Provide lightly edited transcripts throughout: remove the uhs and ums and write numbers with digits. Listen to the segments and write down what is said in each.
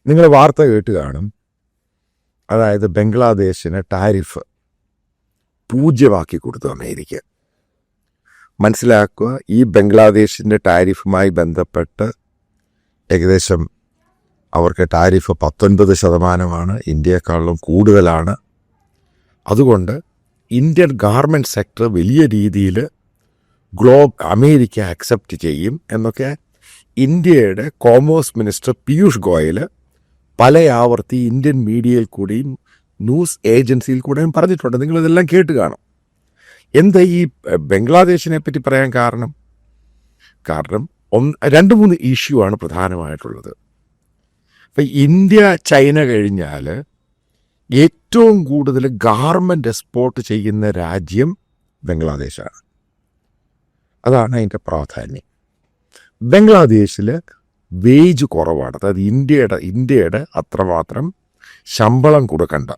നിങ്ങൾ വാർത്ത കേട്ട് കാണും. അതായത് ബംഗ്ലാദേശിന് ടാരിഫ് 0 കൊടുത്തു അമേരിക്ക. മനസ്സിലാക്കുക, ഈ ബംഗ്ലാദേശിൻ്റെ ടാരിഫുമായി ബന്ധപ്പെട്ട് ഏകദേശം അവർക്ക് ടാരിഫ് 19%, ഇന്ത്യയെക്കാളും കൂടുതലാണ്. അതുകൊണ്ട് ഇന്ത്യൻ ഗാർമെൻറ്റ് സെക്ടർ വലിയ രീതിയിൽ അമേരിക്ക അക്സെപ്റ്റ് ചെയ്യും എന്നൊക്കെ ഇന്ത്യയുടെ കോമേഴ്സ് മിനിസ്റ്റർ പീയൂഷ് ഗോയൽ പല ആവർത്തി ഇന്ത്യൻ മീഡിയയിൽ കൂടിയും ന്യൂസ് ഏജൻസിയിൽ കൂടെയും പറഞ്ഞിട്ടുണ്ട്. നിങ്ങളിതെല്ലാം കേട്ട് കാണും. എന്താ ഈ ബംഗ്ലാദേശിനെ പറ്റി പറയാൻ കാരണം 2-3 ഇഷ്യൂ ആണ് പ്രധാനമായിട്ടുള്ളത്. ഇപ്പം ഇന്ത്യ ചൈന കഴിഞ്ഞാൽ ഏറ്റവും കൂടുതൽ ഗാർമെൻറ്റ് എക്സ്പോർട്ട് ചെയ്യുന്ന രാജ്യം ബംഗ്ലാദേശാണ്. അതാണ് അതിൻ്റെ പ്രാധാന്യം. ബംഗ്ലാദേശിൽ വേജ് കുറവാണ്. അതായത് ഇന്ത്യയുടെ അത്രമാത്രം ശമ്പളം കൊടുക്കണ്ട.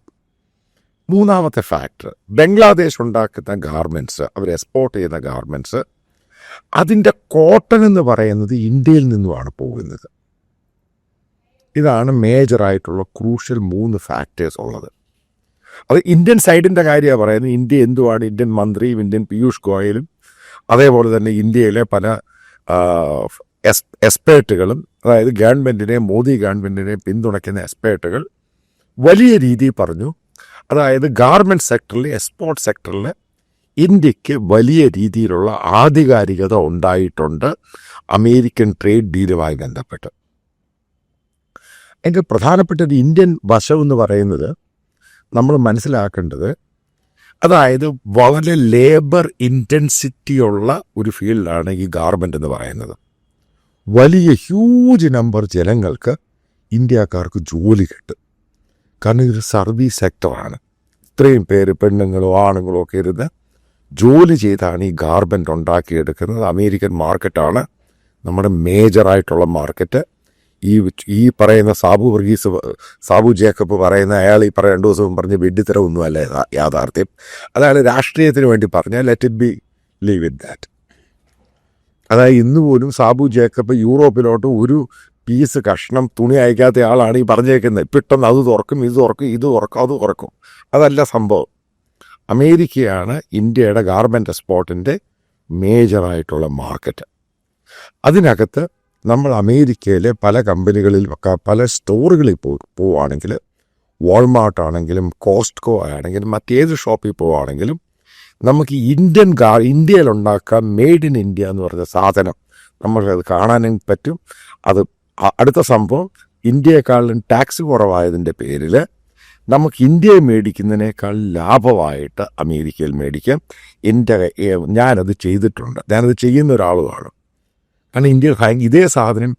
മൂന്നാമത്തെ ഫാക്ടർ, ബംഗ്ലാദേശ് ഉണ്ടാക്കുന്ന ഗാർമെൻറ്റ്സ്, അവർ എക്സ്പോർട്ട് ചെയ്യുന്ന ഗാർമെൻറ്റ്സ്, അതിൻ്റെ കോട്ടൺ എന്ന് പറയുന്നത് ഇന്ത്യയിൽ നിന്നുമാണ് പോകുന്നത്. ഇതാണ് മേജറായിട്ടുള്ള ക്രൂഷ്യൽ 3 ഫാക്ടേഴ്സ് ഉള്ളത്. അത് ഇന്ത്യൻ സൈഡിൻ്റെ കാര്യമാണ് പറയുന്നത്. ഇന്ത്യ എന്തുവാണ്, ഇന്ത്യൻ മന്ത്രിയും ഇന്ത്യൻ പീയൂഷ് ഗോയലും അതേപോലെ തന്നെ ഇന്ത്യയിലെ പല എക്സ്പേർട്ടുകളും, അതായത് മോദി ഗവൺമെൻറ്റിനെ പിന്തുണയ്ക്കുന്ന എക്സ്പേർട്ടുകൾ വലിയ രീതിയിൽ പറഞ്ഞു. അതായത് ഗാർമെൻറ്റ് സെക്ടറിൽ, എക്സ്പോർട്ട് സെക്ടറിൽ ഇന്ത്യക്ക് വലിയ രീതിയിലുള്ള ആധികാരികത ഉണ്ടായിട്ടുണ്ട് അമേരിക്കൻ ട്രേഡ് ഡീലുമായി ബന്ധപ്പെട്ട്. എൻ്റെ പ്രധാനപ്പെട്ട ഒരു ഇന്ത്യൻ വശം എന്ന് പറയുന്നത് നമ്മൾ മനസ്സിലാക്കേണ്ടത്, അതായത് വളരെ ലേബർ ഇൻറ്റൻസിറ്റിയുള്ള ഒരു ഫീൽഡാണ് ഈ ഗാർമെൻ്റ് എന്ന് പറയുന്നത്. വലിയ ഹ്യൂജ് നമ്പർ ജനങ്ങൾക്ക്, ഇന്ത്യക്കാർക്ക് ജോലി കിട്ടും. കാരണം ഇതൊരു സർവീസ് സെക്ടറാണ്. ഇത്രയും പേര്, പെണ്ണുങ്ങളോ ആണുങ്ങളോ ഒക്കെ ഇരുന്ന് ജോലി ചെയ്താണ് ഈ ഗാർമെൻ്റ് ഉണ്ടാക്കിയെടുക്കുന്നത്. അമേരിക്കൻ മാർക്കറ്റാണ് നമ്മുടെ മേജറായിട്ടുള്ള മാർക്കറ്റ്. ഈ പറയുന്ന സാബു ജേക്കബ് പറയുന്ന, അയാൾ ഈ 2 ദിവസം പറഞ്ഞ് വെഡിത്തരമൊന്നുമല്ല യാഥാർത്ഥ്യം. അതായത് രാഷ്ട്രീയത്തിന് വേണ്ടി പറഞ്ഞാൽ let it be leave with that. അതായത് ഇന്ന് പോലും സാബു ജേക്കബ് യൂറോപ്പിലോട്ട് ഒരു പീസ് കഷ്ണം തുണി അയക്കാത്ത ആളാണ് ഈ പറഞ്ഞേക്കുന്നത്. പെട്ടെന്ന് അത് തുറക്കും, ഇത് തുറക്കും, അത് തുറക്കും. അതല്ല സംഭവം. അമേരിക്കയാണ് ഇന്ത്യയുടെ ഗാർമെൻറ്റ് എക്സ്പോർട്ടിൻ്റെ മേജറായിട്ടുള്ള മാർക്കറ്റ്. അതിനകത്ത് നമ്മൾ അമേരിക്കയിലെ പല കമ്പനികളിൽ, പല സ്റ്റോറുകളിൽ പോവുകയാണെങ്കിൽ, വാൾമാർട്ട് ആണെങ്കിലും കോസ്റ്റ്കോ ആണെങ്കിലും മറ്റേത് ഷോപ്പിൽ പോവുകയാണെങ്കിലും നമുക്ക് ഇന്ത്യയിലുണ്ടാക്കാൻ മെയ്ഡ് ഇൻ ഇന്ത്യ എന്ന് പറഞ്ഞ സാധനം നമുക്കത് കാണാനും പറ്റും. അത് അടുത്ത സംഭവം, ഇന്ത്യയെക്കാളും ടാക്സ് കുറവായതിൻ്റെ പേരിൽ നമുക്ക് ഇന്ത്യയിൽ മേടിക്കുന്നതിനേക്കാൾ ലാഭമായിട്ട് അമേരിക്കയിൽ മേടിക്കാം. ഞാനത് ചെയ്തിട്ടുണ്ട്. ഞാനത് ചെയ്യുന്ന ഒരാളുമാണ്. കാരണം ഇതേ സാധനം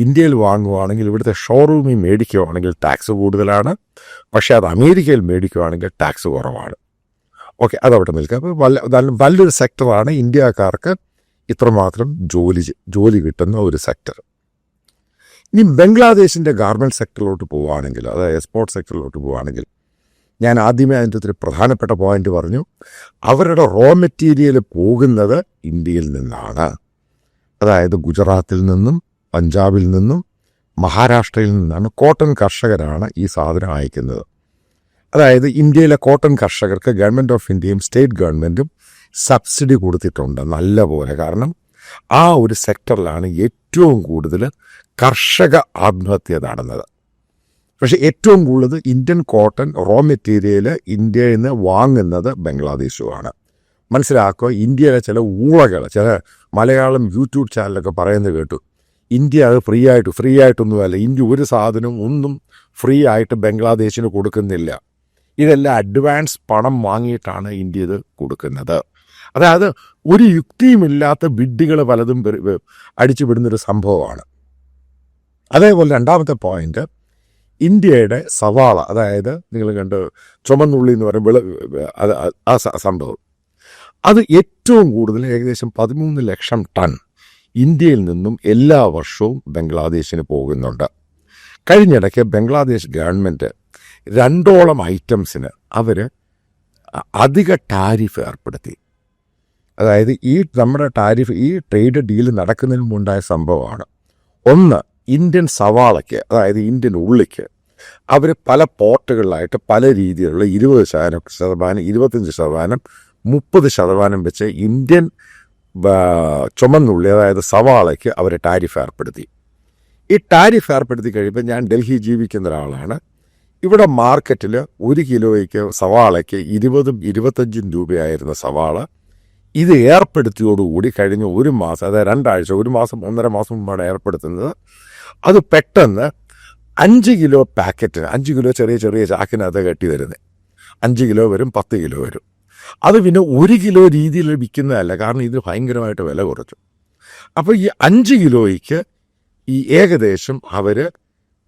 ഇന്ത്യയിൽ വാങ്ങുവാണെങ്കിൽ, ഇവിടുത്തെ ഷോറൂമിൽ മേടിക്കുകയാണെങ്കിൽ ടാക്സ് കൂടുതലാണ്. പക്ഷേ അത് അമേരിക്കയിൽ മേടിക്കുകയാണെങ്കിൽ ടാക്സ് കുറവാണ്. ഓക്കെ, അതവിടെ നിൽക്കുക. അപ്പോൾ നല്ലൊരു സെക്ടറാണ് ഇന്ത്യക്കാർക്ക് ഇത്രമാത്രം ജോലി കിട്ടുന്ന ഒരു സെക്ടർ. ഇനി ബംഗ്ലാദേശിൻ്റെ ഗാർമെൻറ്റ് സെക്ടറിലോട്ട് പോവുകയാണെങ്കിൽ, അതായത് എക്സ്പോർട്ട് സെക്ടറിലോട്ട് പോവുകയാണെങ്കിൽ, ഞാൻ ആദ്യമേ അതിൻ്റെ ഒരു പ്രധാനപ്പെട്ട പോയിന്റ് പറഞ്ഞു. അവരുടെ മെറ്റീരിയൽ പോകുന്നത് ഇന്ത്യയിൽ നിന്നാണ്. അതായത് ഗുജറാത്തിൽ നിന്നും, പഞ്ചാബിൽ നിന്നും, മഹാരാഷ്ട്രയിൽ നിന്നാണ്. കോട്ടൺ കർഷകരാണ് ഈ സാധനം അയക്കുന്നത്. അതായത് ഇന്ത്യയിലെ കോട്ടൺ കർഷകർക്ക് ഗവൺമെൻറ് ഓഫ് ഇന്ത്യയും സ്റ്റേറ്റ് ഗവൺമെൻറ്റും സബ്സിഡി കൊടുത്തിട്ടുണ്ട് നല്ല പോലെ. കാരണം ആ ഒരു സെക്ടറിലാണ് ഏറ്റവും കൂടുതൽ കർഷക ആത്മഹത്യ നടന്നത്. പക്ഷേ ഏറ്റവും കൂടുതൽ ഇന്ത്യൻ കോട്ടൺ മെറ്റീരിയൽ ഇന്ത്യയിൽ നിന്ന് വാങ്ങുന്നത് ബംഗ്ലാദേശുമാണ്. മനസ്സിലാക്കുക, ഇന്ത്യയിലെ ചില ഊളകൾ, ചില മലയാളം യൂട്യൂബ് ചാനലൊക്കെ പറയുന്നത് കേട്ടു, ഇന്ത്യ അത് ഫ്രീ ആയിട്ടൊന്നുമല്ല, ഇന്ത്യ ഒരു സാധനം ഒന്നും ഫ്രീ ആയിട്ട് ബംഗ്ലാദേശിന് കൊടുക്കുന്നില്ല. ഇതെല്ലാം അഡ്വാൻസ് പണം വാങ്ങിയിട്ടാണ് ഇന്ത്യ ഇത് കൊടുക്കുന്നത്. അതായത് ഒരു യുക്തിയുമില്ലാത്ത ബിഡ്ഡുകൾ പലതും അടിച്ചു വിടുന്നൊരു സംഭവമാണ്. അതേപോലെ രണ്ടാമത്തെ പോയിന്റ്, ഇന്ത്യയുടെ സവാള, അതായത് നിങ്ങൾ കണ്ട് ചുമന്നുള്ളി എന്ന് പറയുമ്പോൾ ആ സംഭവം, അത് ഏറ്റവും കൂടുതൽ ഏകദേശം 13 ലക്ഷം ടൺ ഇന്ത്യയിൽ നിന്നും എല്ലാ വർഷവും ബംഗ്ലാദേശിന് പോകുന്നുണ്ട്. കഴിഞ്ഞിടയ്ക്ക് ബംഗ്ലാദേശ് ഗവൺമെൻറ് 2ഓളം ഐറ്റംസിന് അവർ അധിക ടാരിഫ് ഏർപ്പെടുത്തി. അതായത് നമ്മുടെ ടാരിഫ്, ഈ ട്രേഡ് ഡീൽ നടക്കുന്നതിന് മുമ്പുണ്ടായ സംഭവമാണ്. ഒന്ന്, ഇന്ത്യൻ സവാളയ്ക്ക്, അതായത് ഇന്ത്യൻ ഉള്ളിക്ക് അവർ പല പോർട്ടുകളിലായിട്ട് പല രീതിയിലുള്ള 20%, 25%, 30% വെച്ച് ഇന്ത്യൻ ചുമന്നുള്ളി, അതായത് സവാളയ്ക്ക് അവർ ടാരിഫ് ഏർപ്പെടുത്തി. ഈ ടാരിഫ് ഏർപ്പെടുത്തി കഴിയുമ്പോൾ, ഞാൻ ഡൽഹി ജീവിക്കുന്ന ഒരാളാണ്, ഇവിടെ മാർക്കറ്റിൽ 1 കിലോയ്ക്ക് സവാളയ്ക്ക് 20-25 രൂപയായിരുന്ന സവാള ഇത് ഏർപ്പെടുത്തിയോടുകൂടി കഴിഞ്ഞ 1 മാസം, അതായത് 2 ആഴ്ച, 1 മാസം 1.5 മാസം മുമ്പാണ് ഏർപ്പെടുത്തുന്നത്. അത് പെട്ടെന്ന് 5 കിലോ പാക്കറ്റിന്, 5 കിലോ ചെറിയ ചെറിയ ചാക്കിനകത്ത് കെട്ടി വരുന്നത്. 5 കിലോ വരും, 10 കിലോ വരും. അത് പിന്നെ 1 കിലോ രീതിയിൽ വിൽക്കുന്നതല്ല, കാരണം ഇത് ഭയങ്കരമായിട്ട് വില കുറച്ചു. അപ്പോൾ ഈ 5 കിലോയ്ക്ക് ഈ ഏകദേശം അവർ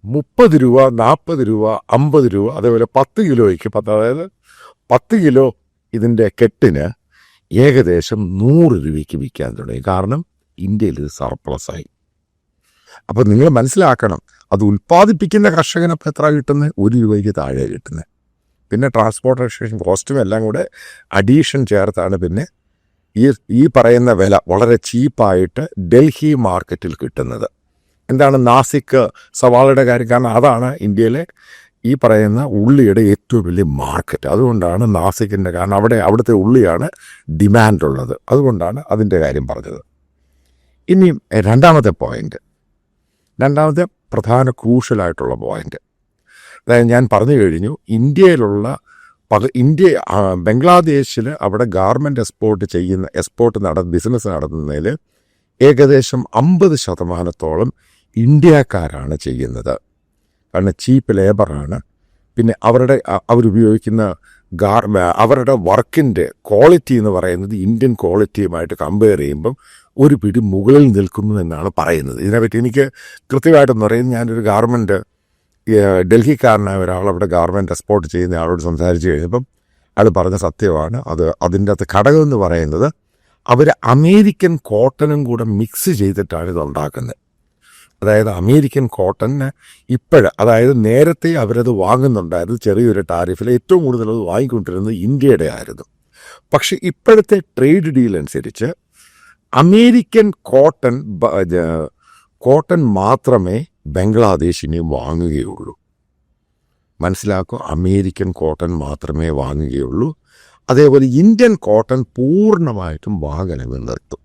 30 രൂപ, 40 രൂപ, 50 രൂപ, അതേപോലെ 10 കിലോയ്ക്ക്, അതായത് 10 കിലോ ഇതിൻ്റെ കെട്ടിന് ഏകദേശം 100 രൂപയ്ക്ക് വിൽക്കാൻ തുടങ്ങി. കാരണം ഇന്ത്യയിൽ ഇത് സർപ്ലസായി. അപ്പോൾ നിങ്ങൾ മനസ്സിലാക്കണം, അത് ഉൽപ്പാദിപ്പിക്കുന്ന കർഷകനപ്പോൾ എത്ര കിട്ടുന്നത്? 1 രൂപയ്ക്ക് താഴെ കിട്ടുന്നത്. പിന്നെ ട്രാൻസ്പോർട്ടേഷൻ കോസ്റ്റും എല്ലാം കൂടെ അഡീഷൻ ചേർത്താണ് പിന്നെ ഈ പറയുന്ന വില വളരെ ചീപ്പായിട്ട് ഡൽഹി മാർക്കറ്റിൽ കിട്ടുന്നത്. എന്താണ് നാസിക് സവാളയുടെ കാര്യം? കാരണം അതാണ് ഇന്ത്യയിലെ ഈ പറയുന്ന ഉള്ളിയുടെ ഏറ്റവും വലിയ മാർക്കറ്റ്. അതുകൊണ്ടാണ് നാസിക്കിൻ്റെ, കാരണം അവിടുത്തെ ഉള്ളിയാണ് ഡിമാൻഡുള്ളത്. അതുകൊണ്ടാണ് അതിൻ്റെ കാര്യം പറഞ്ഞത്. ഇനി രണ്ടാമത്തെ പ്രധാന ക്രൂഷ്യലായിട്ടുള്ള പോയിന്റ്, അതായത് ഞാൻ പറഞ്ഞു കഴിഞ്ഞു, ഇന്ത്യയിലുള്ള ബംഗ്ലാദേശിൽ അവിടെ ഗാർമെൻറ്റ് ബിസിനസ് നടത്തുന്നതിൽ ഏകദേശം 50% ഇന്ത്യക്കാരാണ് ചെയ്യുന്നത്. കാരണം ചീപ്പ് ലേബറാണ്. പിന്നെ അവരുപയോഗിക്കുന്ന അവരുടെ വർക്കിൻ്റെ ക്വാളിറ്റി എന്ന് പറയുന്നത് ഇന്ത്യൻ ക്വാളിറ്റിയുമായിട്ട് കമ്പയർ ചെയ്യുമ്പം ഒരു പിടി മുകളിൽ നിൽക്കുന്നു എന്നാണ് പറയുന്നത്. ഇതിനെപ്പറ്റി എനിക്ക് കൃത്യമായിട്ടെന്ന് പറയുന്നത്, ഞാനൊരു ഗാർമെൻറ്റ് ഡൽഹിക്കാരനായ ഒരാളവിടെ ഗാർമെൻറ്റ് എക്സ്പോർട്ട് ചെയ്യുന്ന ആളോട് സംസാരിച്ച് കഴിഞ്ഞപ്പം അത് പറഞ്ഞ സത്യമാണ്. അതിൻ്റെ അകത്ത് ഘടകം എന്ന് പറയുന്നത് അവർ അമേരിക്കൻ കോട്ടനും കൂടെ മിക്സ് ചെയ്തിട്ടാണ് ഇത് ഉണ്ടാക്കുന്നത്. അതായത് അമേരിക്കൻ കോട്ടന് അതായത് നേരത്തെ അവരത് വാങ്ങുന്നുണ്ടായിരുന്നു ചെറിയൊരു ടാരിഫിൽ. ഏറ്റവും കൂടുതൽ അത് വാങ്ങിക്കൊണ്ടിരുന്നത് ഇന്ത്യയുടെ ആയിരുന്നു. പക്ഷെ ഇപ്പോഴത്തെ ട്രേഡ് ഡീൽ അനുസരിച്ച് അമേരിക്കൻ കോട്ടൺ മാത്രമേ ബംഗ്ലാദേശ് ഇനി വാങ്ങുകയുള്ളൂ. മനസ്സിലാക്കുക, അമേരിക്കൻ കോട്ടൺ മാത്രമേ വാങ്ങുകയുള്ളൂ. അതേപോലെ ഇന്ത്യൻ കോട്ടൺ പൂർണ്ണമായിട്ടും വാങ്ങണമെന്ന് നിർത്തും.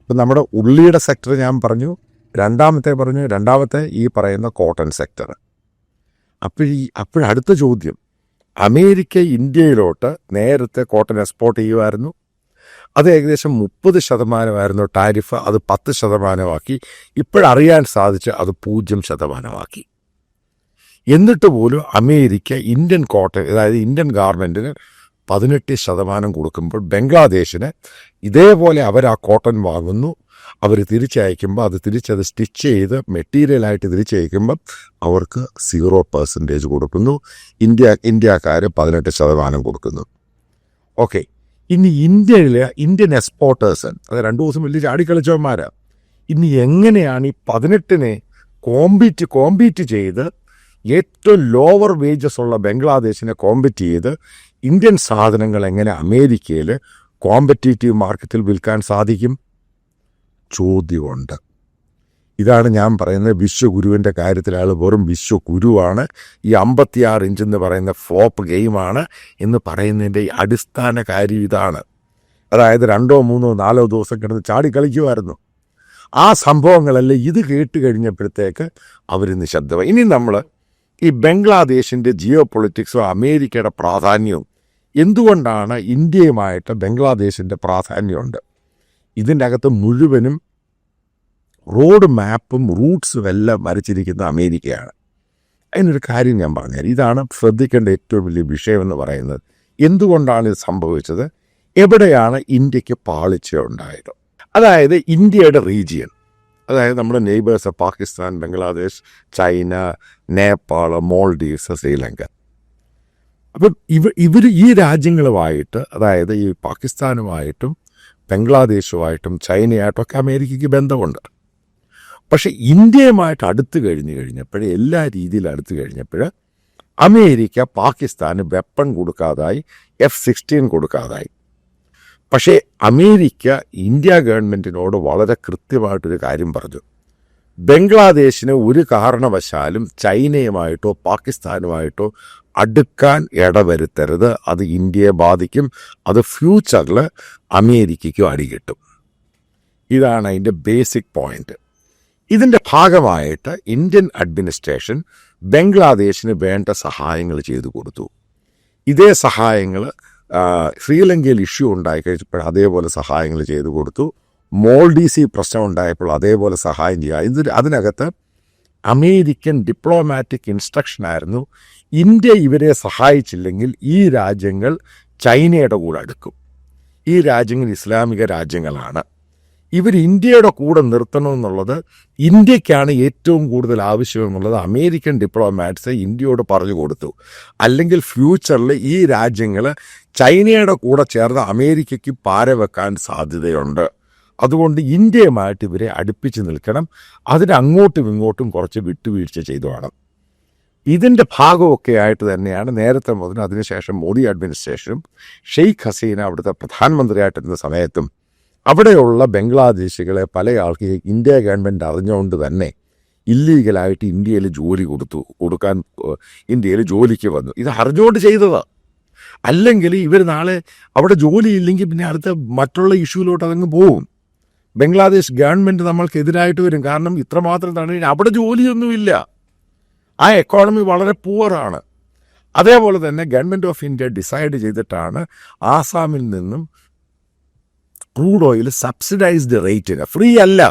ഇപ്പം നമ്മുടെ ഉള്ളിയുടെ സെക്ടർ ഞാൻ പറഞ്ഞു, രണ്ടാമത്തെ ഈ പറയുന്ന കോട്ടൺ സെക്ടർ. അപ്പോഴടുത്ത ചോദ്യം, അമേരിക്ക ഇന്ത്യയിലോട്ട് നേരത്തെ കോട്ടൺ എക്സ്പോർട്ട് ചെയ്യുമായിരുന്നു. അത് ഏകദേശം 30% ടാരിഫ്, അത് 10%. ഇപ്പോഴറിയാൻ സാധിച്ച് അത് 0% എന്നിട്ട് പോലും അമേരിക്ക ഇന്ത്യൻ കോട്ടൺ, അതായത് ഇന്ത്യൻ ഗാർമെൻറ്റിന് 18% കൊടുക്കുമ്പോൾ ബംഗ്ലാദേശിന് ഇതേപോലെ അവർ ആ കോട്ടൺ വാങ്ങുന്നു. അവർ തിരിച്ചയക്കുമ്പോൾ അത് സ്റ്റിച്ച് ചെയ്ത് മെറ്റീരിയലായിട്ട് തിരിച്ചയക്കുമ്പം അവർക്ക് 0% കൊടുക്കുന്നു. ഇന്ത്യക്കാർ 18% കൊടുക്കുന്നു. ഓക്കെ, ഇനി ഇന്ത്യൻ എക്സ്പോർട്ടേഴ്സ്, അത് 2 ദിവസം വലിയ ചാടിക്കളിച്ചവന്മാരാണ്. ഇനി എങ്ങനെയാണ് ഈ 18 കോമ്പീറ്റ് ചെയ്ത് ഏറ്റവും ലോവർ വേജസ് ഉള്ള ബംഗ്ലാദേശിനെ കോമ്പീറ്റ് ചെയ്ത് ഇന്ത്യൻ സാധനങ്ങൾ എങ്ങനെ അമേരിക്കയിൽ കോമ്പറ്റീറ്റീവ് മാർക്കറ്റിൽ വിൽക്കാൻ സാധിക്കും? ചോദ്യമുണ്ട്. ഇതാണ് ഞാൻ പറയുന്നത്, വിശ്വഗുരുവിൻ്റെ കാര്യത്തിൽ അയാൾ വെറും വിശ്വഗുരുവാണ്. ഈ 56 ഇഞ്ച് എന്ന് പറയുന്ന ഫ്ലോപ്പ് ഗെയിമാണ് എന്ന് പറയുന്നതിൻ്റെ അടിസ്ഥാന കാര്യം ഇതാണ്. അതായത് 2, 3, 4 ദിവസം കിടന്ന് ചാടിക്കളിക്കുമായിരുന്നു. ആ സംഭവങ്ങളെല്ലാം ഇത് കേട്ട് കഴിഞ്ഞപ്പോഴത്തേക്ക് അവർ നിശബ്ദമായി. ഇനി നമ്മൾ ഈ ബംഗ്ലാദേശിൻ്റെ ജിയോ പൊളിറ്റിക്സും അമേരിക്കയുടെ പ്രാധാന്യവും എന്തുകൊണ്ടാണ് ഇന്ത്യയുമായിട്ട് ബംഗ്ലാദേശിൻ്റെ പ്രാധാന്യമുണ്ട്, ഇതിൻ്റെ അകത്ത് മുഴുവനും റോഡ് മാപ്പും റൂട്ട്സും എല്ലാം വരച്ചിരിക്കുന്ന അമേരിക്കയാണ്. അതിനൊരു കാര്യം ഞാൻ പറഞ്ഞുതരാം. ഇതാണ് ശ്രദ്ധിക്കേണ്ട ഏറ്റവും വലിയ വിഷയമെന്ന് പറയുന്നത്. എന്തുകൊണ്ടാണ് ഇത് സംഭവിച്ചത്? എവിടെയാണ് ഇന്ത്യക്ക് പാളിച്ച ഉണ്ടായത്? അതായത് ഇന്ത്യയുടെ റീജിയൻ, അതായത് നമ്മുടെ neighbours Pakistan, Bangladesh, China, Nepal, Maldives, Sri Lanka. അപ്പം ഈ രാജ്യങ്ങളുമായിട്ട്, അതായത് ഈ പാകിസ്ഥാനുമായിട്ടും ബംഗ്ലാദേശുമായിട്ടും ചൈനയായിട്ടും ഒക്കെ അമേരിക്കയ്ക്ക് ബന്ധമുണ്ട്. പക്ഷെ ഇന്ത്യയുമായിട്ട് എല്ലാ രീതിയിലും അടുത്ത് കഴിഞ്ഞപ്പോൾ അമേരിക്ക പാകിസ്ഥാന് വെപ്പൺ കൊടുക്കാതായി, F-16 കൊടുക്കാതായി. പക്ഷേ അമേരിക്ക ഇന്ത്യ ഗവൺമെൻറ്റിനോട് വളരെ കൃത്യമായിട്ടൊരു കാര്യം പറഞ്ഞു, ബംഗ്ലാദേശിന് ഒരു കാരണവശാലും ചൈനയുമായിട്ടോ പാകിസ്ഥാനുമായിട്ടോ അടുക്കാൻ ഇടവരുത്തരുത്. അത് ഇന്ത്യയെ ബാധിക്കും. അത് ഫ്യൂച്ചറിൽ അമേരിക്കയ്ക്കും അടികിട്ടും. ഇതാണ് അതിൻ്റെ ബേസിക് പോയിന്റ്. ഇതിൻ്റെ ഭാഗമായിട്ട് ഇന്ത്യൻ അഡ്മിനിസ്ട്രേഷൻ ബംഗ്ലാദേശിന് വേണ്ട സഹായങ്ങൾ ചെയ്തു കൊടുത്തു. ഇതേ സഹായങ്ങൾ ശ്രീലങ്കയിൽ ഇഷ്യൂ ഉണ്ടായിക്കഴിഞ്ഞപ്പോൾ അതേപോലെ സഹായങ്ങൾ ചെയ്തു കൊടുത്തു. മോൾഡീസി പ്രശ്നം ഉണ്ടായപ്പോൾ അതേപോലെ സഹായം ചെയ്യുക. അതിനകത്ത് അമേരിക്കൻ ഡിപ്ലോമാറ്റിക് ഇൻസ്ട്രക്ഷനായിരുന്നു, ഇന്ത്യ ഇവരെ സഹായിച്ചില്ലെങ്കിൽ ഈ രാജ്യങ്ങൾ ചൈനയുടെ കൂടെ അടുക്കും. ഈ രാജ്യങ്ങൾ ഇസ്ലാമിക രാജ്യങ്ങളാണ്. ഇവർ ഇന്ത്യയുടെ കൂടെ നിർത്തണമെന്നുള്ളത് ഇന്ത്യക്കാണ് ഏറ്റവും കൂടുതൽ ആവശ്യമെന്നുള്ളത് അമേരിക്കൻ ഡിപ്ലോമാറ്റ്സ് ഇന്ത്യയോട് പറഞ്ഞു കൊടുത്തു. അല്ലെങ്കിൽ ഫ്യൂച്ചറിൽ ഈ രാജ്യങ്ങൾ ചൈനയുടെ കൂടെ ചേർന്ന് അമേരിക്കയ്ക്ക് പാര വെക്കാൻ സാധ്യതയുണ്ട്. അതുകൊണ്ട് ഇന്ത്യയുമായിട്ട് ഇവരെ അടുപ്പിച്ച് നിൽക്കണം. അതിന് അങ്ങോട്ടും ഇങ്ങോട്ടും കുറച്ച് വിട്ടുവീഴ്ച ചെയ്തു വേണം. ഇതിൻ്റെ ഭാഗമൊക്കെ ആയിട്ട് തന്നെയാണ് നേരത്തെ മുതൽ അതിനുശേഷം മോദി അഡ്മിനിസ്ട്രേഷനും ഷെയ്ഖ് ഹസീന അവിടുത്തെ പ്രധാനമന്ത്രിയായിട്ടിരുന്ന സമയത്തും അവിടെയുള്ള ബംഗ്ലാദേശികളെ പല ആൾക്ക് ഇന്ത്യ ഗവൺമെൻറ് അറിഞ്ഞുകൊണ്ട് തന്നെ ഇല്ലീഗലായിട്ട് ഇന്ത്യയിൽ കൊടുക്കാൻ ഇന്ത്യയിൽ ജോലിക്ക് വന്നു. ഇത് അറിഞ്ഞുകൊണ്ട് ചെയ്തതാണ്. അല്ലെങ്കിൽ ഇവർ നാളെ അവിടെ ജോലിയില്ലെങ്കിൽ പിന്നെ അടുത്ത മറ്റുള്ള ഇഷ്യൂലോട്ട് അതങ്ങ് പോവും. ബംഗ്ലാദേശ് ഗവൺമെൻറ് നമ്മൾക്കെതിരായിട്ട് വരും. കാരണം ഇത്രമാത്രം തന്നെ അവിടെ ജോലിയൊന്നുമില്ല. ആ എക്കോണമി വളരെ പുവറാണ്. അതേപോലെ തന്നെ ഗവൺമെൻറ് ഓഫ് ഇന്ത്യ ഡിസൈഡ് ചെയ്തിട്ടാണ് ആസാമിൽ നിന്നും ക്രൂഡ് ഓയിൽ സബ്സിഡൈസ്ഡ് റേറ്റിന്, ഫ്രീ അല്ല,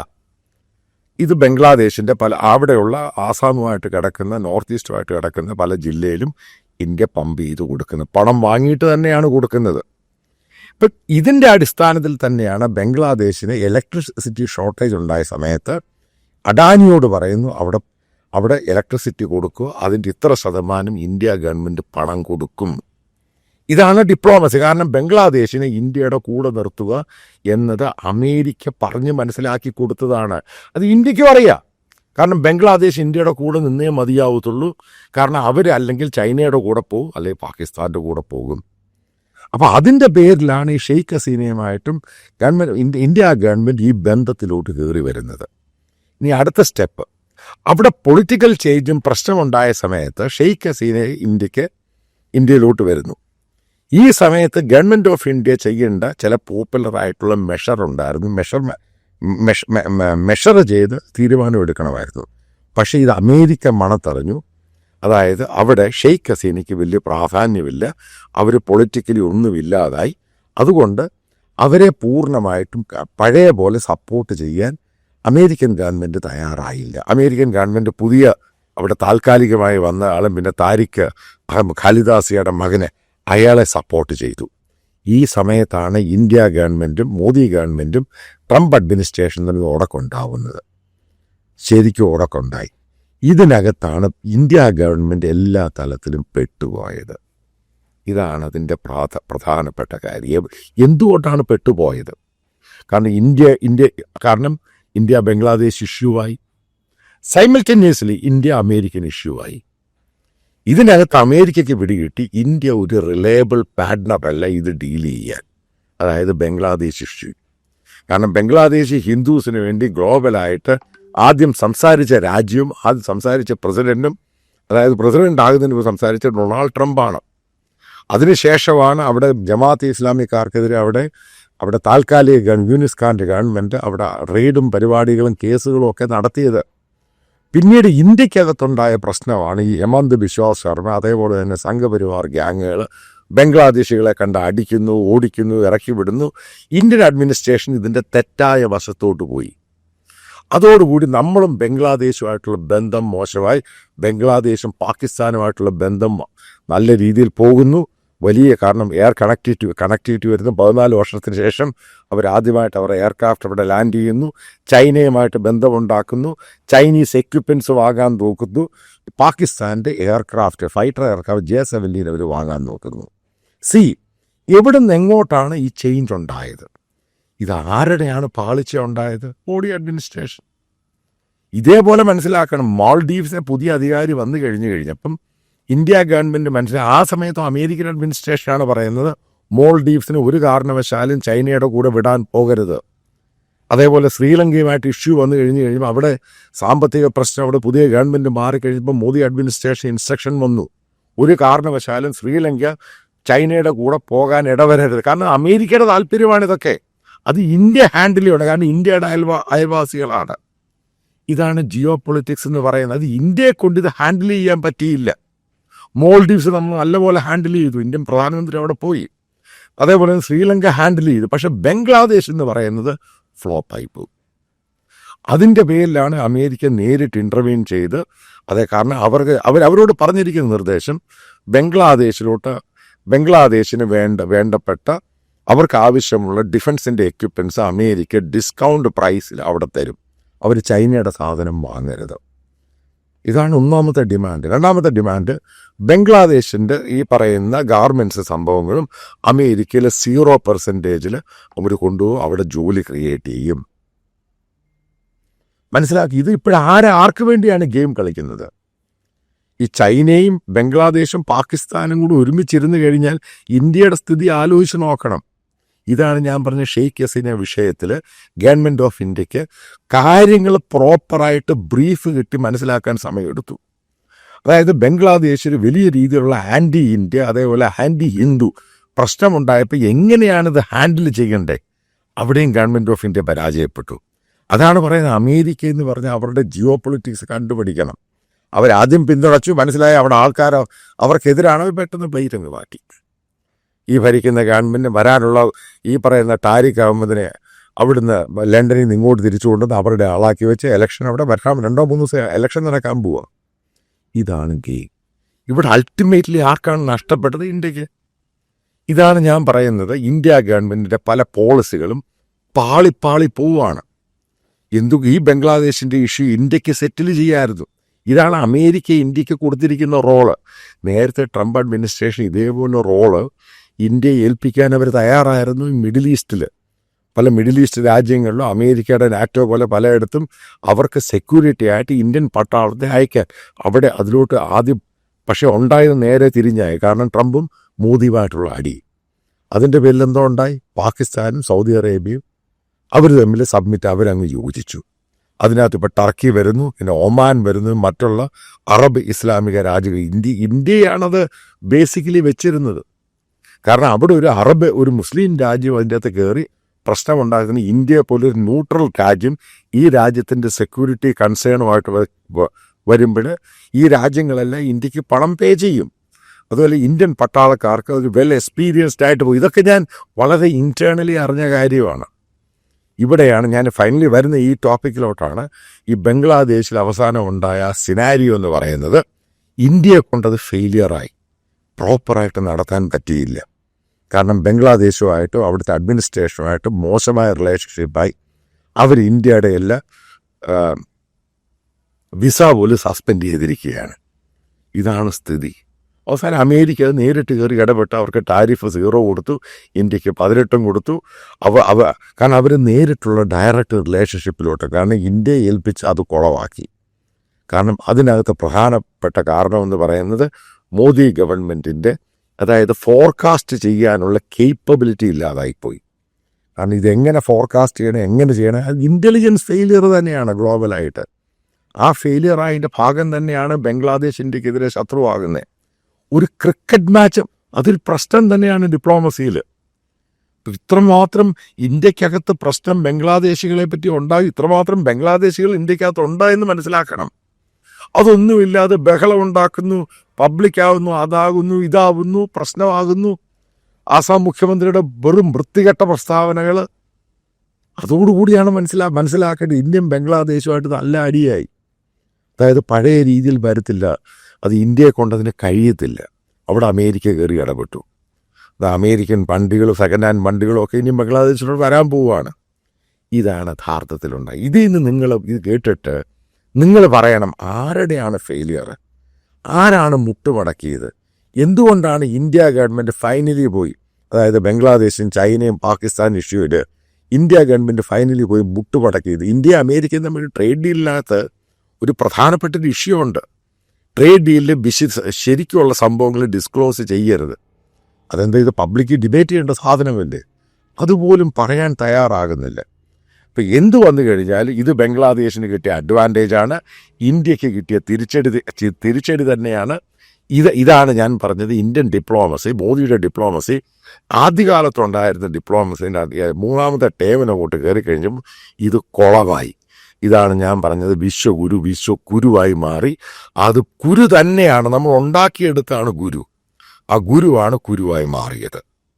ഇത് ബംഗ്ലാദേശിൻ്റെ അവിടെയുള്ള ആസാമുമായിട്ട് കിടക്കുന്ന നോർത്ത് ഈസ്റ്റുമായിട്ട് കിടക്കുന്ന പല ജില്ലയിലും ഇന്ത്യ പമ്പ് ചെയ്ത് കൊടുക്കുന്നത്. പണം വാങ്ങിയിട്ട് തന്നെയാണ് കൊടുക്കുന്നത്. ഇപ്പം ഇതിൻ്റെ അടിസ്ഥാനത്തിൽ തന്നെയാണ് ബംഗ്ലാദേശിന് ഇലക്ട്രിസിറ്റി ഷോർട്ടേജ് ഉണ്ടായ സമയത്ത് അഡാനിയോട് പറയുന്നു അവിടെ ഇലക്ട്രിസിറ്റി കൊടുക്കുക, അതിൻ്റെ ഇത്ര ശതമാനം ഇന്ത്യ ഗവൺമെൻറ് പണം കൊടുക്കും. ഇതാണ് ഡിപ്ലോമസി. കാരണം ബംഗ്ലാദേശിനെ ഇന്ത്യയുടെ കൂടെ നിർത്തുക എന്നത് അമേരിക്ക പറഞ്ഞ് മനസ്സിലാക്കി കൊടുത്തതാണ്. അത് ഇന്ത്യക്കും അറിയാം. കാരണം ബംഗ്ലാദേശ് ഇന്ത്യയുടെ കൂടെ നിന്നേ മതിയാവത്തുള്ളൂ. കാരണം അല്ലെങ്കിൽ ചൈനയുടെ കൂടെ പോകും, അല്ലെങ്കിൽ പാകിസ്ഥാൻ്റെ കൂടെ പോകും. അപ്പോൾ അതിൻ്റെ പേരിലാണ് ഈ ഷെയ്ഖ് ഹസീനയുമായിട്ടും ഇന്ത്യ ഗവൺമെൻറ് ഈ ബന്ധത്തിലോട്ട് കയറി വരുന്നത്. ഇനി അടുത്ത സ്റ്റെപ്പ്, അവിടെ പൊളിറ്റിക്കൽ ചേഞ്ചും പ്രശ്നമുണ്ടായ സമയത്ത് ഷെയ്ഖ് ഹസീന ഇന്ത്യയിലോട്ട് വരുന്നു. ഈ സമയത്ത് ഗവൺമെൻറ് ഓഫ് ഇന്ത്യ ചെയ്യേണ്ട ചില പോപ്പുലറായിട്ടുള്ള മെഷർ ഉണ്ടായിരുന്നു. മെഷർ ചെയ്ത് തീരുമാനമെടുക്കണമായിരുന്നു. പക്ഷേ ഇത് അമേരിക്ക മണത്തറിഞ്ഞു. അതായത് അവിടെ ഷെയ്ഖ് ഹസീനയ്ക്ക് വലിയ പ്രാധാന്യമില്ല, അവർ പൊളിറ്റിക്കലി ഒന്നുമില്ലാതായി. അതുകൊണ്ട് അവരെ പൂർണ്ണമായിട്ടും പഴയ പോലെ സപ്പോർട്ട് ചെയ്യാൻ അമേരിക്കൻ ഗവൺമെൻറ് തയ്യാറായില്ല. അമേരിക്കൻ ഗവൺമെൻറ് അവിടെ താൽക്കാലികമായി വന്ന ആളും പിന്നെ താരിഖ് ഖാലിദാസിയുടെ മകനെ അയാളെ സപ്പോർട്ട് ചെയ്തു. ഈ സമയത്താണ് ഇന്ത്യ ഗവൺമെൻറ്റും മോദി ഗവൺമെൻറ്റും ട്രംപ് അഡ്മിനിസ്ട്രേഷൻ തമ്മിൽ ഉടക്കുണ്ടാവുന്നത്. ശരിക്കും ഉടക്കുണ്ടായി. ഇതിനകത്താണ് ഇന്ത്യ ഗവൺമെൻറ് എല്ലാ തലത്തിലും പെട്ടുപോയത്. ഇതാണ് അതിൻ്റെ പ്രധാനപ്പെട്ട കാര്യം. എന്തുകൊണ്ടാണ് പെട്ടുപോയത്? കാരണം ഇന്ത്യ ബംഗ്ലാദേശ് ഇഷ്യൂവായി, സൈമൾട്ടേനിയസ്ലി ഇന്ത്യ അമേരിക്കൻ ഇഷ്യൂവായി. ഇതിനകത്ത് അമേരിക്കയ്ക്ക് പിടികിട്ടി ഇന്ത്യ ഒരു റിലയബിൾ പാർട്ട്ണറല്ല ഇത് ഡീൽ ചെയ്യാൻ. അതായത് ബംഗ്ലാദേശ് ഇഷ്യൂ. കാരണം ബംഗ്ലാദേശ് ഹിന്ദുസിന് വേണ്ടി ഗ്ലോബലായിട്ട് ആദ്യം സംസാരിച്ച രാജ്യവും ആദ്യം സംസാരിച്ച പ്രസിഡൻറ്റും, അതായത് പ്രസിഡൻ്റ് ആകുന്നതിന് സംസാരിച്ച ഡൊണാൾഡ് ട്രംപാണ്. അതിനുശേഷമാണ് അവിടെ ജമാഅത്തെ ഇസ്ലാമിക്കാർക്കെതിരെ അവിടെ താൽക്കാലിക യൂനിസ് ഖാൻ്റെ ഗവൺമെൻറ് അവിടെ റെയ്ഡും പരിപാടികളും കേസുകളും ഒക്കെ നടത്തിയത്. പിന്നീട് ഇന്ത്യക്കകത്തുണ്ടായ പ്രശ്നമാണ് ഈ ഹെമന്ത് ബിശ്വാ ശർമ്മ, അതേപോലെ തന്നെ സംഘപരിവാർ ഗ്യാങ്ങുകൾ ബംഗ്ലാദേശികളെ കണ്ട് അടിക്കുന്നു, ഓടിക്കുന്നു, ഇറക്കി വിടുന്നു. ഇന്ത്യൻ അഡ്മിനിസ്ട്രേഷൻ ഇതിൻ്റെ തെറ്റായ വശത്തോട്ട് പോയി. അതോടുകൂടി നമ്മളും ബംഗ്ലാദേശുമായിട്ടുള്ള ബന്ധം മോശമായി. ബംഗ്ലാദേശും പാകിസ്ഥാനുമായിട്ടുള്ള ബന്ധം നല്ല രീതിയിൽ പോകുന്നു. കാരണം എയർ കണക്ടിവിറ്റി വരുന്നു. 14 വർഷത്തിന് ശേഷം അവരാദ്യമായിട്ട് അവരുടെ എയർക്രാഫ്റ്റ് അവിടെ ലാൻഡ് ചെയ്യുന്നു. ചൈനയുമായിട്ട് ബന്ധമുണ്ടാക്കുന്നു. ചൈനീസ് എക്യുപ്മെൻറ്റ്സ് വാങ്ങാൻ നോക്കുന്നു. പാകിസ്ഥാൻ്റെ ഫൈറ്റർ എയർക്രാഫ്റ്റ് J-17 അവർ വാങ്ങാൻ നോക്കുന്നു. എവിടെ നിന്ന് എങ്ങോട്ടാണ് ഈ ചേഞ്ച് ഉണ്ടായത്? ഇത് ആരുടെയാണ് പാളിച്ച ഉണ്ടായത്? മോഡി അഡ്മിനിസ്ട്രേഷൻ. ഇതേപോലെ മനസ്സിലാക്കണം. മാൾഡീവ്സിലെ പുതിയ അധികാരി വന്നു കഴിഞ്ഞപ്പം ഇന്ത്യ ഗവൺമെൻറ് ആ സമയത്തും അമേരിക്കൻ അഡ്മിനിസ്ട്രേഷനാണ് പറയുന്നത് മോൾഡീവ്സിന് ഒരു കാരണവശാലും ചൈനയുടെ കൂടെ വിടാൻ പോകരുത്. അതേപോലെ ശ്രീലങ്കയുമായിട്ട് ഇഷ്യൂ വന്നു കഴിയുമ്പോൾ അവിടെ സാമ്പത്തിക പ്രശ്നം, അവിടെ പുതിയ ഗവൺമെൻറ് മാറിക്കഴിഞ്ഞപ്പോൾ മോദി അഡ്മിനിസ്ട്രേഷൻ ഇൻസ്ട്രക്ഷൻ വന്നു, ഒരു കാരണവശാലും ശ്രീലങ്ക ചൈനയുടെ കൂടെ പോകാൻ ഇടവരരുത്. കാരണം അമേരിക്കയുടെ താല്പര്യമാണിതൊക്കെ. അത് ഇന്ത്യ ഹാൻഡിൽ ചെയ്യണം, കാരണം ഇന്ത്യയുടെ അയൽവാസികളാണ്. ഇതാണ് ജിയോ പൊളിറ്റിക്സ് എന്ന് പറയുന്നത്. അത് ഇന്ത്യയെ കൊണ്ട് ഇത് ഹാൻഡിൽ ചെയ്യാൻ പറ്റിയില്ല. മോൾഡീവ്സ് നമ്മൾ നല്ലപോലെ ഹാൻഡിൽ ചെയ്തു, ഇന്ത്യൻ പ്രധാനമന്ത്രി അവിടെ പോയി. അതേപോലെ ശ്രീലങ്ക ഹാൻഡിൽ ചെയ്തു. പക്ഷെ ബംഗ്ലാദേശ് എന്ന് പറയുന്നത് ഫ്ലോപ്പായി പോകും. അതിൻ്റെ പേരിലാണ് അമേരിക്ക നേരിട്ട് ഇൻ്റർവീൻ ചെയ്ത്. അതേ കാരണം അവരോട് പറഞ്ഞിരിക്കുന്ന നിർദ്ദേശം ബംഗ്ലാദേശിന് വേണ്ടപ്പെട്ട അവർക്ക് ആവശ്യമുള്ള ഡിഫൻസിൻ്റെ എക്യുപ്മെൻറ്റ്സ് അമേരിക്ക ഡിസ്കൗണ്ട് പ്രൈസിൽ അവിടെ തരും. അവർ ചൈനയുടെ സാധനം വാങ്ങരുത്. ഇതാണ് ഒന്നാമത്തെ ഡിമാൻഡ്. രണ്ടാമത്തെ ഡിമാൻഡ്, ബംഗ്ലാദേശിൻ്റെ ഈ പറയുന്ന ഗാർമെൻറ്റ്സ് സംഭവങ്ങളും അമേരിക്കയിൽ 0% അവർ കൊണ്ടുപോകും, അവിടെ ജോലി ക്രിയേറ്റ് ചെയ്യും. മനസ്സിലാക്കി. ഇത് ആർക്ക് വേണ്ടിയാണ് ഗെയിം കളിക്കുന്നത്? ഈ ചൈനയും ബംഗ്ലാദേശും പാകിസ്ഥാനും കൂടി ഒരുമിച്ചിരുന്ന് കഴിഞ്ഞാൽ ഇന്ത്യയുടെ സ്ഥിതി ആലോചിച്ച് നോക്കണം. ഇതാണ് ഞാൻ പറഞ്ഞ ഷെയ്ഖ് ഹസീന വിഷയത്തിൽ ഗവൺമെൻറ് ഓഫ് ഇന്ത്യക്ക് കാര്യങ്ങൾ പ്രോപ്പറായിട്ട് ബ്രീഫ് കിട്ടി മനസ്സിലാക്കാൻ സമയമെടുത്തു. അതായത് ബംഗ്ലാദേശിൽ വലിയ രീതിയിലുള്ള ആൻറ്റി ഇന്ത്യ, അതേപോലെ ആൻറ്റി ഹിന്ദു പ്രശ്നമുണ്ടായപ്പോൾ എങ്ങനെയാണിത് ഹാൻഡിൽ ചെയ്യണ്ടേ, അവിടെയും ഗവൺമെൻറ് ഓഫ് ഇന്ത്യ പരാജയപ്പെട്ടു. അതാണ് പറയുന്നത്, അമേരിക്ക എന്ന് പറഞ്ഞാൽ അവരുടെ ജിയോ പൊളിറ്റിക്സ് കണ്ടുപിടിക്കണം. അവരാദ്യം പിന്തുണച്ചു, മനസ്സിലായ അവിടെ ആൾക്കാർ അവർക്കെതിരാണ്, പെട്ടെന്ന് പ്ലേറ്റ് അങ്ങ് മാറ്റി. ഈ ഭരിക്കുന്ന ഗവൺമെൻറ് വരാനുള്ള ഈ പറയുന്ന ടാരിഖ് അഹമ്മദിനെ അവിടുന്ന് ലണ്ടനിൽ നിന്ന് ഇങ്ങോട്ട് തിരിച്ചു കൊണ്ടുവന്ന് അവരുടെ ആളാക്കി വെച്ച് ഇലക്ഷൻ അവിടെ വരാൻ 2-3 ദിവസം ഇലക്ഷൻ നടക്കാൻ പോവുക. ഇതാണ് ഗെയിം. ഇവിടെ അൾട്ടിമേറ്റ്ലി ആർക്കാണ് നഷ്ടപ്പെട്ടത്? ഇന്ത്യക്ക്. ഇതാണ് ഞാൻ പറയുന്നത്, ഇന്ത്യ ഗവൺമെൻറ്റിൻ്റെ പല പോളിസികളും പാളി പോവുകയാണ്. ഈ ബംഗ്ലാദേശിൻ്റെ ഇഷ്യൂ ഇന്ത്യക്ക് സെറ്റിൽ ചെയ്യാമായിരുന്നു. ഇതാണ് അമേരിക്ക ഇന്ത്യക്ക് കൊടുത്തിരിക്കുന്ന റോള്. നേരത്തെ ട്രംപ് അഡ്മിനിസ്ട്രേഷൻ ഇതേപോലെ റോള് ഇന്ത്യയെ ഏൽപ്പിക്കാൻ അവർ തയ്യാറായിരുന്നു. മിഡിൽ ഈസ്റ്റ് രാജ്യങ്ങളിലും അമേരിക്കയുടെ നാറ്റോ പോലെ പലയിടത്തും അവർക്ക് സെക്യൂരിറ്റി ആയിട്ട് ഇന്ത്യൻ പട്ടാളത്തെ അയക്കാൻ അവിടെ അതിലോട്ട് ആദ്യം. പക്ഷേ ഉണ്ടായത് നേരെ തിരിഞ്ഞായി. കാരണം ട്രംപും മോദിയുമായിട്ടുള്ള അടി, അതിൻ്റെ പേരിൽ എന്തോ ഉണ്ടായി. പാകിസ്ഥാനും സൗദി അറേബ്യയും അവർ തമ്മിൽ അവരങ്ങ് യോജിച്ചു. അതിനകത്ത് ഇപ്പോൾ ടർക്കി വരുന്നു, പിന്നെ ഒമാൻ വരുന്നു, മറ്റുള്ള അറബ് ഇസ്ലാമിക രാജ്യങ്ങൾ. ഇന്ത്യയാണത് ബേസിക്കലി വെച്ചിരുന്നത്. കാരണം അവിടെ ഒരു മുസ്ലിം രാജ്യം അതിൻ്റെ അകത്ത് കയറി പ്രശ്നമുണ്ടാക്കുന്ന ഇന്ത്യ പോലൊരു ന്യൂട്രൽ രാജ്യം ഈ രാജ്യത്തിൻ്റെ സെക്യൂരിറ്റി കൺസേണുമായിട്ട് വരുമ്പോൾ ഈ രാജ്യങ്ങളെല്ലാം ഇന്ത്യക്ക് പണം പേ ചെയ്യും. അതുപോലെ ഇന്ത്യൻ പട്ടാളക്കാർക്ക് ഒരു വെൽ എക്സ്പീരിയൻസ്ഡ് ആയിട്ട് പോയി. ഇതൊക്കെ ഞാൻ വളരെ ഇൻറ്റേർണലി അറിഞ്ഞ കാര്യമാണ്. ഇവിടെയാണ് ഞാൻ ഫൈനലി വരുന്ന ഈ ടോപ്പിക്കിലോട്ടാണ്. ഈ ബംഗ്ലാദേശിൽ അവസാനം ഉണ്ടായ സിനാരിയോ എന്ന് പറയുന്നത്, ഇന്ത്യയെ കൊണ്ടത് ഫെയിലിയറായി, പ്രോപ്പറായിട്ട് നടത്താൻ പറ്റിയില്ല. കാരണം ബംഗ്ലാദേശുമായിട്ടും അവിടുത്തെ അഡ്മിനിസ്ട്രേഷനുമായിട്ടും മോശമായ റിലേഷൻഷിപ്പായി. അവർ ഇന്ത്യയുടെ എല്ലാ വിസ പോലും സസ്പെൻഡ് ചെയ്തിരിക്കുകയാണ്. ഇതാണ് സ്ഥിതി. അവസാനം അമേരിക്ക അത് നേരിട്ട് കയറി ഇടപെട്ട് അവർക്ക് ടാരിഫ് 0 കൊടുത്തു, ഇന്ത്യക്ക് 18 കൊടുത്തു. കാരണം അവർ നേരിട്ടുള്ള ഡയറക്റ്റ് റിലേഷൻഷിപ്പിലോട്ട്, കാരണം ഇന്ത്യയെ ഏൽപ്പിച്ച് അത് കുളവാക്കി. കാരണം അതിനകത്ത് പ്രധാനപ്പെട്ട കാരണമെന്ന് പറയുന്നത് മോദി ഗവൺമെൻറ്റിൻ്റെ, അതായത് ഫോർകാസ്റ്റ് ചെയ്യാനുള്ള കേപ്പബിലിറ്റി ഇല്ലാതായിപ്പോയി. കാരണം ഇതെങ്ങനെ ഫോർകാസ്റ്റ് ചെയ്യണം, എങ്ങനെ ചെയ്യണം, അത് ഇൻ്റലിജൻസ് ഫെയിലിയർ തന്നെയാണ് ഗ്ലോബലായിട്ട്. ആ ഫെയിലിയറായതിൻ്റെ ഭാഗം തന്നെയാണ് ബംഗ്ലാദേശ് ഇന്ത്യക്കെതിരെ ശത്രുവാകുന്നത്. ഒരു ക്രിക്കറ്റ് മാച്ച് അതൊരു പ്രശ്നം തന്നെയാണ് ഡിപ്ലോമസിയിൽ. ഇത്രമാത്രം ഇന്ത്യക്കകത്ത് പ്രശ്നം ബംഗ്ലാദേശികളെ പറ്റി ഉണ്ടായി, ഇത്രമാത്രം ബംഗ്ലാദേശികൾ ഇന്ത്യക്കകത്ത് ഉണ്ടായെന്ന് മനസ്സിലാക്കണം. അതൊന്നുമില്ലാതെ ബഹളം ഉണ്ടാക്കുന്നു, പബ്ലിക്കാവുന്നു, അതാകുന്നു, ഇതാവുന്നു, പ്രശ്നമാകുന്നു. ആസാം മുഖ്യമന്ത്രിയുടെ വെറും വൃത്തികെട്ട പ്രസ്താവനകൾ, അതോടുകൂടിയാണ് മനസ്സിലാക്കേണ്ടത് ഇന്ത്യൻ ബംഗ്ലാദേശുമായിട്ട് നല്ല അടിയായി. അതായത് പഴയ രീതിയിൽ വരത്തില്ല, അത് ഇന്ത്യയെ കൊണ്ടതിന് കഴിയത്തില്ല. അവിടെ അമേരിക്ക കയറി ഇടപെട്ടു. അത് അമേരിക്കൻ വണ്ടികളും സെക്കൻഡ് ഹാൻഡ് വണ്ടികളും ഒക്കെ ഇനി ബംഗ്ലാദേശിലോട്ട് വരാൻ പോവുകയാണ്. ഇതാണ് യഥാർത്ഥത്തിലുണ്ടായി. ഇതിൽ നിന്ന് ഇത് കേട്ടിട്ട് നിങ്ങൾ പറയണം, ആരുടെയാണ് ഫെയിലിയർ, ആരാണ് മുട്ടുമടക്കിയത്, എന്തുകൊണ്ടാണ് ഇന്ത്യ ഗവൺമെൻറ് ഫൈനലി പോയി, അതായത് ബംഗ്ലാദേശും ചൈനയും പാകിസ്ഥാൻ ഇഷ്യൂയിൽ ഇന്ത്യ ഗവൺമെൻറ് ഫൈനലി പോയി മുട്ടുമടക്കിയത്. ഇന്ത്യ അമേരിക്കയും തമ്മിൽ ട്രേഡ് ഡീലിനകത്ത് ഒരു പ്രധാനപ്പെട്ടൊരു ഇഷ്യൂ ഉണ്ട്. ട്രേഡ് ഡീലിൽ ശരിക്കുള്ള സംഭവങ്ങൾ ഡിസ്ക്ലോസ് ചെയ്യരുത്. അതെന്താ, ഇത് പബ്ലിക് ഡിബേറ്റ് ചെയ്യേണ്ട സാധനമല്ലേ? അതുപോലും പറയാൻ തയ്യാറാകുന്നില്ല. ഇപ്പം എന്ത് വന്നു കഴിഞ്ഞാൽ ഇത് ബംഗ്ലാദേശിന് കിട്ടിയ അഡ്വാൻറ്റേജാണ്, ഇന്ത്യക്ക് കിട്ടിയ തിരിച്ചടി തന്നെയാണ്. ഇതാണ് ഞാൻ പറഞ്ഞത് ഇന്ത്യൻ ഡിപ്ലോമസി, മോദിയുടെ ഡിപ്ലോമസി. ആദ്യകാലത്തുണ്ടായിരുന്ന ഡിപ്ലോമസിൻ്റെ മൂന്നാമത്തെ ടേമിനങ്ങോട്ട് കയറി കഴിഞ്ഞപ്പോൾ ഇത് കുളമായി. ഇതാണ് ഞാൻ പറഞ്ഞത്, വിശ്വഗുരുവായി മാറി. അത് കുരു തന്നെയാണ്, നമ്മൾ ഉണ്ടാക്കിയെടുത്താണ് ഗുരു. ആ ഗുരുവാണ് കുരുവായി മാറിയത്.